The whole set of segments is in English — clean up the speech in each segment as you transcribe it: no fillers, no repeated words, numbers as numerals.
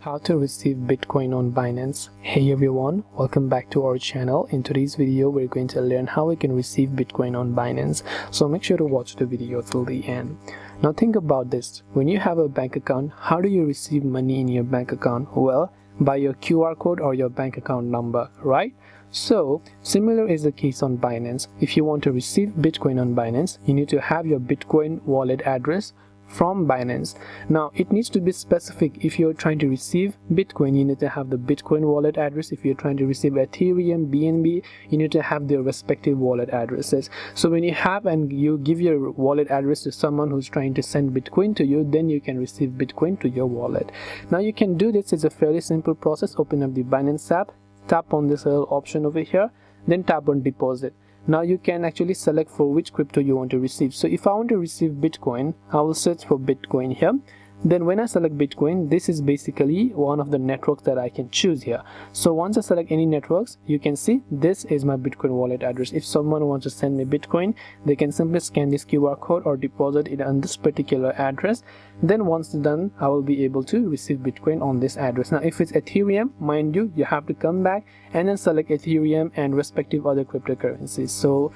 How to receive Bitcoin on Binance. Hey everyone, welcome back to our channel. In today's video we're going to learn how we can receive Bitcoin on Binance, so make sure to watch the video till the end. Now think about this: when you have a bank account, how do you receive money in your bank account? Well, by your QR code or your bank account number, right? So similar is the case on Binance. If you want to receive Bitcoin on Binance, you need to have your Bitcoin wallet address from Binance. Now it needs to be specific. If you're trying to receive Bitcoin, you need to have the Bitcoin wallet address. If you're trying to receive Ethereum, BNB, you need to have their respective wallet addresses. So when you have and you give your wallet address to someone who's trying to send Bitcoin to you, then you can receive Bitcoin to your wallet. Now you can do this. It's a fairly simple process. Open up the Binance app, tap on this little option over here, then tap on deposit. Now you can actually select for which crypto you want to receive. So if I want to receive Bitcoin, I will search for Bitcoin here. Then when I select Bitcoin, this is basically one of the networks that I can choose here. So once I select any networks, you can see this is my Bitcoin wallet address. If someone wants to send me Bitcoin, they can simply scan this QR code or deposit it on this particular address. Then once done, I will be able to receive Bitcoin on this address. Now if it's Ethereum, mind you have to come back and then select Ethereum and respective other cryptocurrencies. So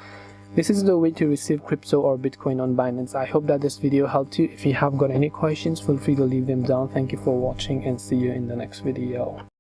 this is the way to receive crypto or Bitcoin on Binance. I hope that this video helped you. If you have got any questions, feel free to leave them down. Thank you for watching and see you in the next video.